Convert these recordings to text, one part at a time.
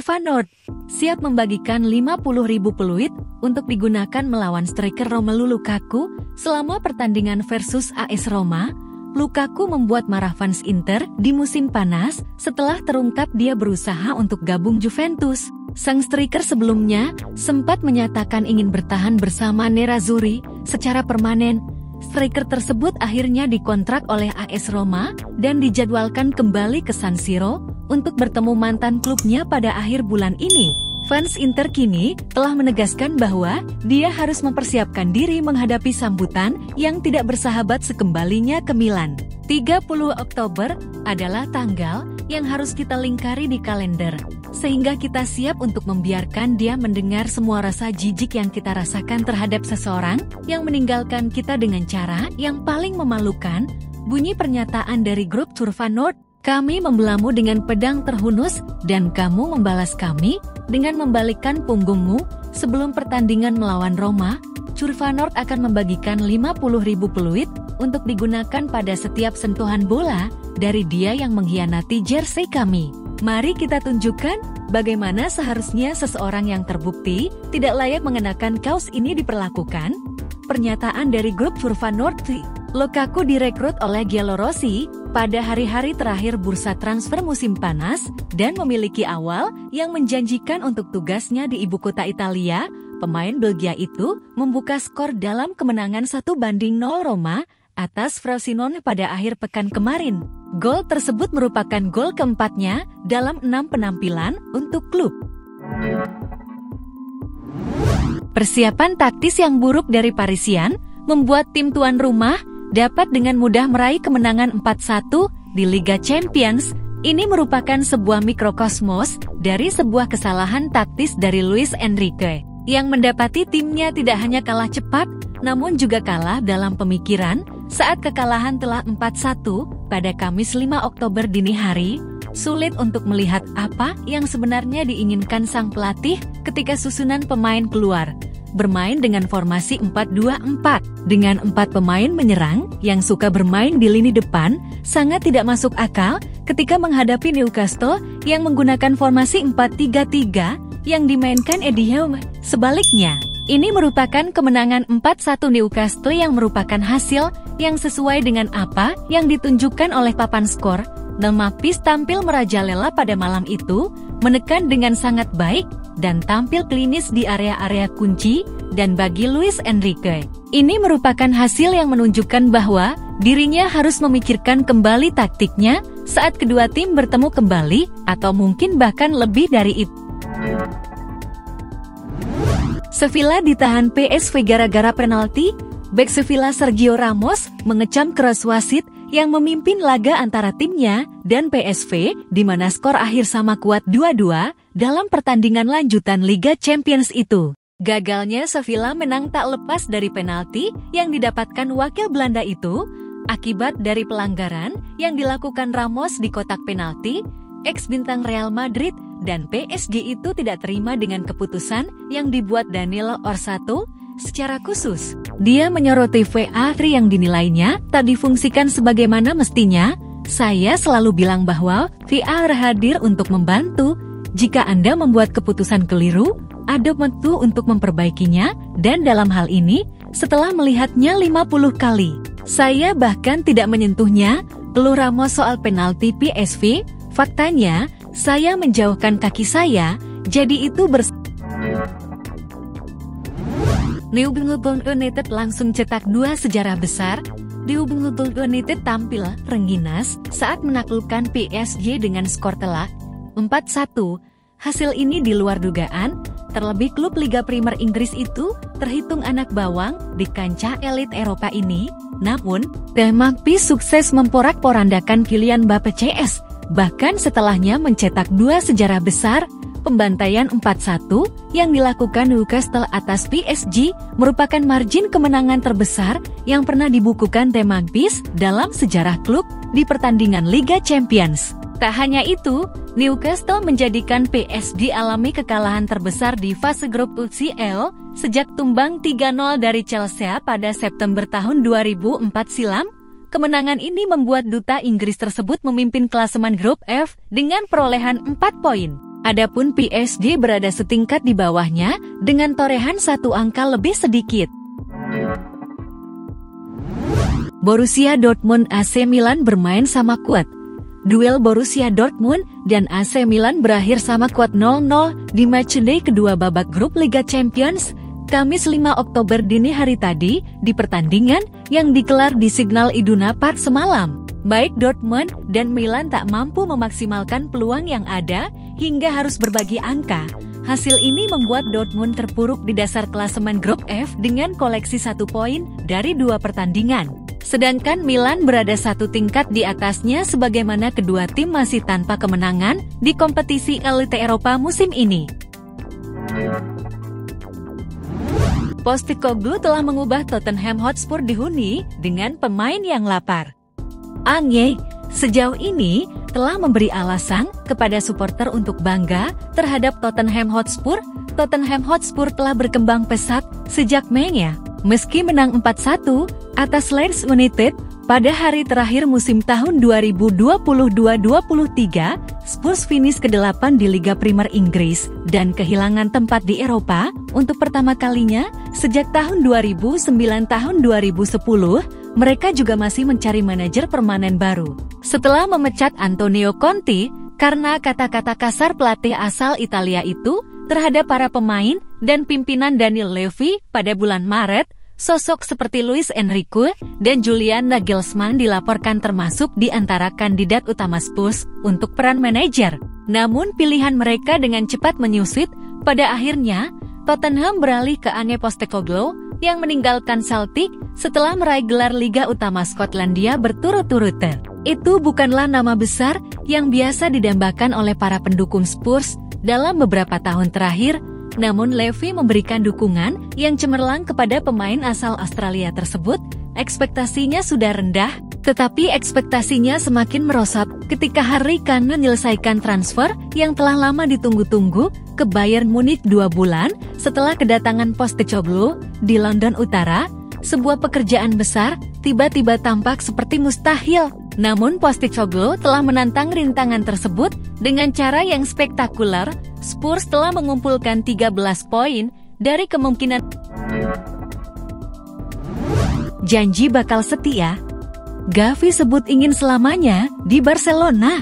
Feyenoord siap membagikan 50.000 peluit untuk digunakan melawan striker Romelu Lukaku selama pertandingan versus AS Roma. Lukaku membuat marah fans Inter di musim panas setelah terungkap dia berusaha untuk gabung Juventus. Sang striker sebelumnya sempat menyatakan ingin bertahan bersama Nerazzurri secara permanen. Striker tersebut akhirnya dikontrak oleh AS Roma dan dijadwalkan kembali ke San Siro untuk bertemu mantan klubnya pada akhir bulan ini. Fans Inter kini telah menegaskan bahwa dia harus mempersiapkan diri menghadapi sambutan yang tidak bersahabat sekembalinya ke Milan. 30 Oktober adalah tanggal yang harus kita lingkari di kalender, sehingga kita siap untuk membiarkan dia mendengar semua rasa jijik yang kita rasakan terhadap seseorang yang meninggalkan kita dengan cara yang paling memalukan. Bunyi pernyataan dari grup Feyenoord. Kami membelamu dengan pedang terhunus dan kamu membalas kami dengan membalikkan punggungmu. Sebelum pertandingan melawan Roma, Feyenoord akan membagikan 50.000 peluit untuk digunakan pada setiap sentuhan bola dari dia yang mengkhianati jersey kami. Mari kita tunjukkan bagaimana seharusnya seseorang yang terbukti tidak layak mengenakan kaos ini diperlakukan. Pernyataan dari grup Feyenoord. Lukaku direkrut oleh Giallorossi pada hari-hari terakhir bursa transfer musim panas dan memiliki awal yang menjanjikan untuk tugasnya di ibu kota Italia. Pemain Belgia itu membuka skor dalam kemenangan 1-0 Roma atas Frosinone pada akhir pekan kemarin. Gol tersebut merupakan gol keempatnya dalam 6 penampilan untuk klub. Persiapan taktis yang buruk dari Parisian membuat tim tuan rumah dapat dengan mudah meraih kemenangan 4-1 di Liga Champions. Ini merupakan sebuah mikrokosmos dari sebuah kesalahan taktis dari Luis Enrique, yang mendapati timnya tidak hanya kalah cepat, namun juga kalah dalam pemikiran saat kekalahan telah 4-1 pada Kamis 5 Oktober dini hari. Sulit untuk melihat apa yang sebenarnya diinginkan sang pelatih ketika susunan pemain keluar. Bermain dengan formasi 4-2-4 dengan 4 pemain menyerang yang suka bermain di lini depan sangat tidak masuk akal ketika menghadapi Newcastle yang menggunakan formasi 4-3-3 yang dimainkan Eddie Howe. Sebaliknya, ini merupakan kemenangan 4-1 Newcastle yang merupakan hasil yang sesuai dengan apa yang ditunjukkan oleh papan skor. Delmapis tampil merajalela pada malam itu, menekan dengan sangat baik dan tampil klinis di area-area kunci, dan bagi Luis Enrique, ini merupakan hasil yang menunjukkan bahwa dirinya harus memikirkan kembali taktiknya saat kedua tim bertemu kembali, atau mungkin bahkan lebih dari itu. Sevilla ditahan PSV gara-gara penalti. Bek Sevilla Sergio Ramos mengecam keras wasit yang memimpin laga antara timnya dan PSV, di mana skor akhir sama kuat 2-2 dalam pertandingan lanjutan Liga Champions itu. Gagalnya Sevilla menang tak lepas dari penalti yang didapatkan wakil Belanda itu. Akibat dari pelanggaran yang dilakukan Ramos di kotak penalti, ex-bintang Real Madrid dan PSG itu tidak terima dengan keputusan yang dibuat Danilo Orsato. Secara khusus, dia menyoroti VAR yang dinilainya tak difungsikan sebagaimana mestinya. Saya selalu bilang bahwa VAR hadir untuk membantu. Jika Anda membuat keputusan keliru, ada waktu untuk memperbaikinya, dan dalam hal ini, setelah melihatnya 50 kali, saya bahkan tidak menyentuhnya. Keluh Ramos soal penalti PSV. Faktanya, saya menjauhkan kaki saya, jadi itu Newcastle United langsung cetak 2 sejarah besar. Newcastle United tampil rengginas saat menaklukkan PSG dengan skor telak 4-1. Hasil ini di luar dugaan, terlebih klub Liga Primer Inggris itu terhitung anak bawang di kancah elit Eropa ini. Namun, Delmapis sukses memporak-porandakan Kylian Mbappé CS. Bahkan setelahnya mencetak 2 sejarah besar. Pembantaian 4-1 yang dilakukan Newcastle atas PSG merupakan margin kemenangan terbesar yang pernah dibukukan Delmapis dalam sejarah klub di pertandingan Liga Champions. Tak hanya itu, Newcastle menjadikan PSG alami kekalahan terbesar di fase grup UCL sejak tumbang 3-0 dari Chelsea pada September tahun 2004 silam. Kemenangan ini membuat duta Inggris tersebut memimpin klasemen grup F dengan perolehan 4 poin. Adapun PSG berada setingkat di bawahnya dengan torehan 1 angka lebih sedikit. Borussia Dortmund AC Milan bermain sama kuat. Duel Borussia Dortmund dan AC Milan berakhir sama kuat 0-0 di matchday kedua babak grup Liga Champions, Kamis 5 Oktober dini hari tadi, di pertandingan yang digelar di Signal Iduna Park semalam. Baik Dortmund dan Milan tak mampu memaksimalkan peluang yang ada hingga harus berbagi angka. Hasil ini membuat Dortmund terpuruk di dasar klasemen grup F dengan koleksi 1 poin dari 2 pertandingan. Sedangkan Milan berada 1 tingkat di atasnya sebagaimana kedua tim masih tanpa kemenangan di kompetisi elite Eropa musim ini. Postecoglou telah mengubah Tottenham Hotspur dihuni dengan pemain yang lapar. Anye sejauh ini telah memberi alasan kepada supporter untuk bangga terhadap Tottenham Hotspur. Tottenham Hotspur telah berkembang pesat sejak Mei-nya. Meski menang 4-1 atas Leeds United pada hari terakhir musim tahun 2022-23, Spurs finish ke-8 di Liga Primer Inggris dan kehilangan tempat di Eropa untuk pertama kalinya sejak tahun 2009 tahun 2010. Mereka juga masih mencari manajer permanen baru. Setelah memecat Antonio Conte karena kata-kata kasar pelatih asal Italia itu terhadap para pemain dan pimpinan Daniel Levy pada bulan Maret, sosok seperti Luis Enrique dan Julian Nagelsmann dilaporkan termasuk di antara kandidat utama Spurs untuk peran manajer. Namun pilihan mereka dengan cepat menyusut. Pada akhirnya, Tottenham beralih ke Ange Postecoglou yang meninggalkan Celtic setelah meraih gelar Liga Utama Skotlandia berturut-turut. Itu bukanlah nama besar yang biasa didambakan oleh para pendukung Spurs dalam beberapa tahun terakhir, namun Levy memberikan dukungan yang cemerlang kepada pemain asal Australia tersebut. Ekspektasinya sudah rendah, tetapi ekspektasinya semakin merosot ketika Harry Kane menyelesaikan transfer yang telah lama ditunggu-tunggu ke Bayern Munich 2 bulan setelah kedatangan Postecoglou di London Utara. Sebuah pekerjaan besar tiba-tiba tampak seperti mustahil. Namun Postecoglou telah menantang rintangan tersebut dengan cara yang spektakuler. Spurs telah mengumpulkan 13 poin dari kemungkinan janji bakal setia. Gavi sebut ingin selamanya di Barcelona.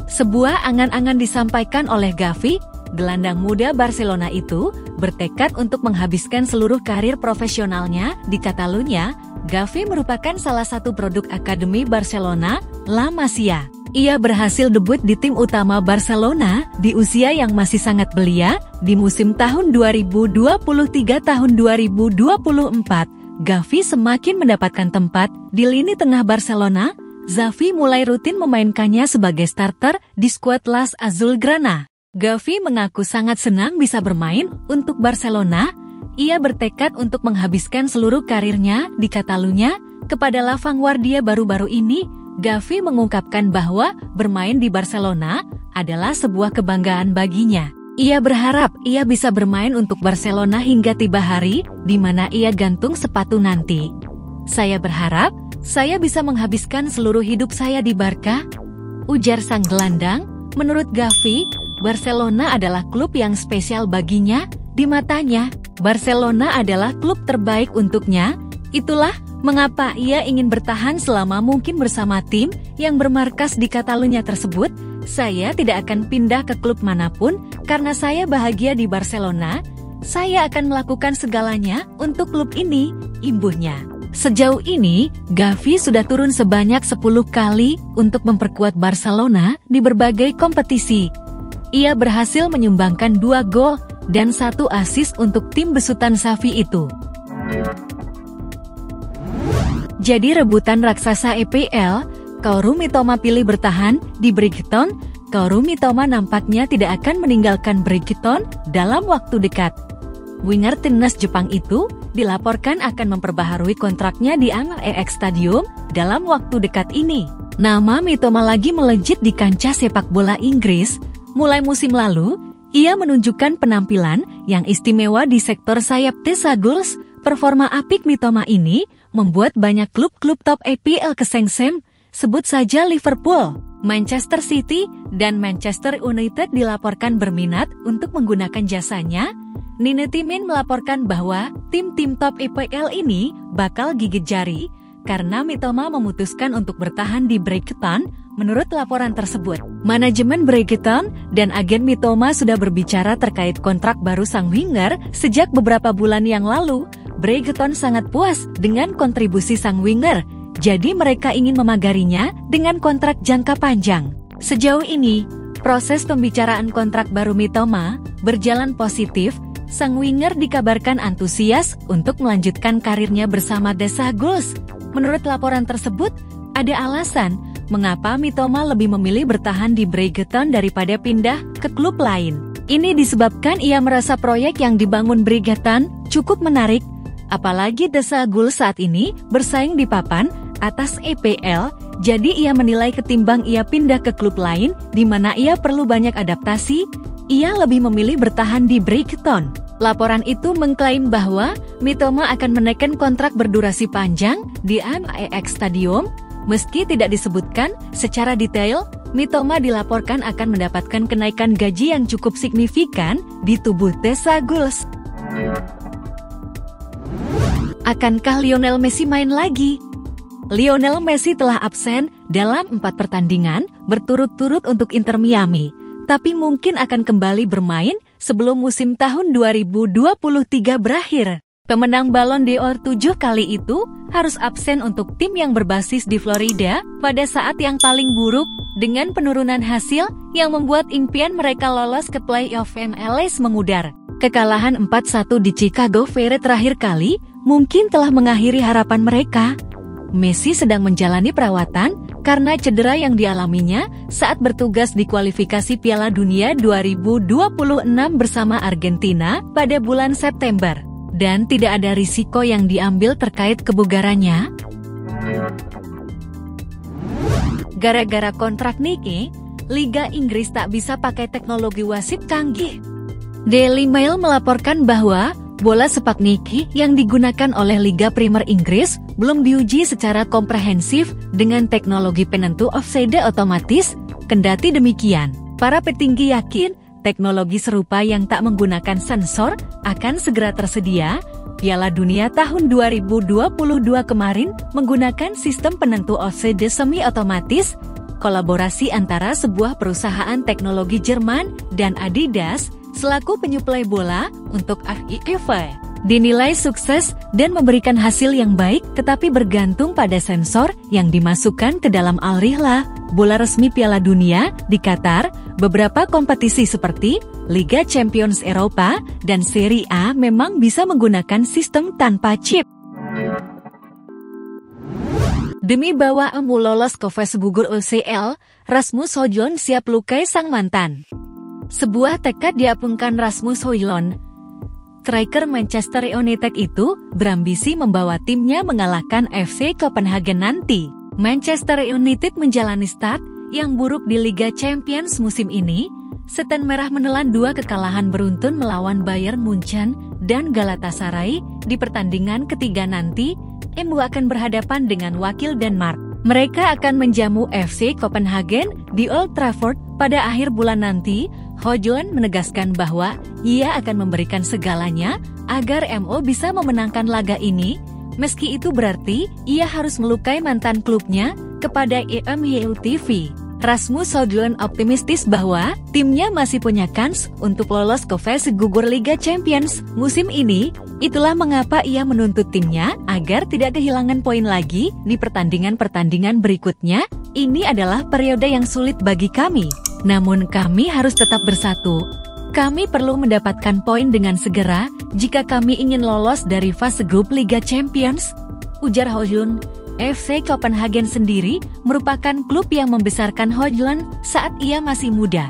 Sebuah angan-angan disampaikan oleh Gavi. Gelandang muda Barcelona itu bertekad untuk menghabiskan seluruh karir profesionalnya di Catalunya. Gavi merupakan salah satu produk Akademi Barcelona, La Masia. Ia berhasil debut di tim utama Barcelona di usia yang masih sangat belia di musim tahun 2023 tahun 2024. Gavi semakin mendapatkan tempat di lini tengah Barcelona. Xavi mulai rutin memainkannya sebagai starter di skuad Las Azulgrana. Gavi mengaku sangat senang bisa bermain untuk Barcelona. Ia bertekad untuk menghabiskan seluruh karirnya di Catalunya. Kepada La Vanguardia baru-baru ini, Gavi mengungkapkan bahwa bermain di Barcelona adalah sebuah kebanggaan baginya. Ia berharap ia bisa bermain untuk Barcelona hingga tiba hari di mana ia gantung sepatu nanti. Saya berharap saya bisa menghabiskan seluruh hidup saya di Barca, ujar sang gelandang. Menurut Gavi, Barcelona adalah klub yang spesial baginya. Di matanya, Barcelona adalah klub terbaik untuknya. Itulah mengapa ia ingin bertahan selama mungkin bersama tim yang bermarkas di Catalunya tersebut. Saya tidak akan pindah ke klub manapun karena saya bahagia di Barcelona. Saya akan melakukan segalanya untuk klub ini, imbuhnya. Sejauh ini, Gavi sudah turun sebanyak 10 kali untuk memperkuat Barcelona di berbagai kompetisi. Ia berhasil menyumbangkan 2 gol dan 1 assist untuk tim besutan Xavi itu. Jadi rebutan raksasa EPL, Kaoru Mitoma pilih bertahan di Brighton. Kaoru Mitoma nampaknya tidak akan meninggalkan Brighton dalam waktu dekat. Winger timnas Jepang itu dilaporkan akan memperbaharui kontraknya di ANX Stadium dalam waktu dekat ini. Nama Mitoma lagi melejit di kancah sepak bola Inggris. Mulai musim lalu, ia menunjukkan penampilan yang istimewa di sektor sayap Thesagulus. Performa apik Mitoma ini membuat banyak klub-klub top EPL kesengsem. Sebut saja Liverpool, Manchester City, dan Manchester United dilaporkan berminat untuk menggunakan jasanya. Nine Timin melaporkan bahwa tim-tim top EPL ini bakal gigit jari karena Mitoma memutuskan untuk bertahan di Brighton. Menurut laporan tersebut, manajemen Brighton dan agen Mitoma sudah berbicara terkait kontrak baru sang winger sejak beberapa bulan yang lalu. Brighton sangat puas dengan kontribusi sang winger, jadi mereka ingin memagarinya dengan kontrak jangka panjang. Sejauh ini, proses pembicaraan kontrak baru Mitoma berjalan positif. Sang winger dikabarkan antusias untuk melanjutkan karirnya bersama Thesagulus. Menurut laporan tersebut, ada alasan mengapa Mitoma lebih memilih bertahan di Brighton daripada pindah ke klub lain. Ini disebabkan ia merasa proyek yang dibangun Brighton cukup menarik, apalagi Thesagulus saat ini bersaing di papan atas EPL, jadi ia menilai ketimbang ia pindah ke klub lain di mana ia perlu banyak adaptasi, ia lebih memilih bertahan di Brighton. Laporan itu mengklaim bahwa Mitoma akan menaikkan kontrak berdurasi panjang di MEX Stadium. Meski tidak disebutkan secara detail, Mitoma dilaporkan akan mendapatkan kenaikan gaji yang cukup signifikan di tubuh Thesagulus. Akankah Lionel Messi main lagi? Lionel Messi telah absen dalam 4 pertandingan berturut-turut untuk Inter Miami, tapi mungkin akan kembali bermain sebelum musim tahun 2023 berakhir. Pemenang Ballon d'Or 7 kali itu harus absen untuk tim yang berbasis di Florida pada saat yang paling buruk, dengan penurunan hasil yang membuat impian mereka lolos ke playoff MLS memudar. Kekalahan 4-1 di Chicago Fire terakhir kali mungkin telah mengakhiri harapan mereka. Messi sedang menjalani perawatan karena cedera yang dialaminya saat bertugas di kualifikasi Piala Dunia 2026 bersama Argentina pada bulan September. Dan tidak ada risiko yang diambil terkait kebugarannya. Gara-gara kontrak Nike, Liga Inggris tak bisa pakai teknologi wasit canggih. Daily Mail melaporkan bahwa bola sepak Nike yang digunakan oleh Liga Primer Inggris belum diuji secara komprehensif dengan teknologi penentu offside otomatis. Kendati demikian, para petinggi yakin teknologi serupa yang tak menggunakan sensor akan segera tersedia. Piala Dunia tahun 2022 kemarin menggunakan sistem penentu offside semi-otomatis, kolaborasi antara sebuah perusahaan teknologi Jerman dan Adidas selaku penyuplai bola untuk FIFA. Dinilai sukses dan memberikan hasil yang baik, tetapi bergantung pada sensor yang dimasukkan ke dalam Al-Rihla, bola resmi Piala Dunia di Qatar. Beberapa kompetisi seperti Liga Champions Eropa dan Serie A memang bisa menggunakan sistem tanpa chip. Demi bawa Emu lolos ke fase gugur UCL, Rasmus Højlund siap lukai sang mantan. Sebuah tekad diapungkan Rasmus Højlund. Striker Manchester United itu berambisi membawa timnya mengalahkan FC Copenhagen nanti. Manchester United menjalani start yang buruk di Liga Champions musim ini. Setan Merah menelan 2 kekalahan beruntun melawan Bayern Munchen dan Galatasaray. Di pertandingan ketiga nanti, MU akan berhadapan dengan wakil Denmark. Mereka akan menjamu FC Copenhagen di Old Trafford pada akhir bulan nanti. Højlund menegaskan bahwa ia akan memberikan segalanya agar MU bisa memenangkan laga ini. Meski itu berarti ia harus melukai mantan klubnya. Kepada EMU TV, Rasmus Højlund optimistis bahwa timnya masih punya kans untuk lolos ke fase gugur Liga Champions musim ini. Itulah mengapa ia menuntut timnya agar tidak kehilangan poin lagi di pertandingan-pertandingan berikutnya. Ini adalah periode yang sulit bagi kami, namun kami harus tetap bersatu. Kami perlu mendapatkan poin dengan segera jika kami ingin lolos dari fase grup Liga Champions, ujar Højlund. FC Copenhagen sendiri merupakan klub yang membesarkan Højlund saat ia masih muda.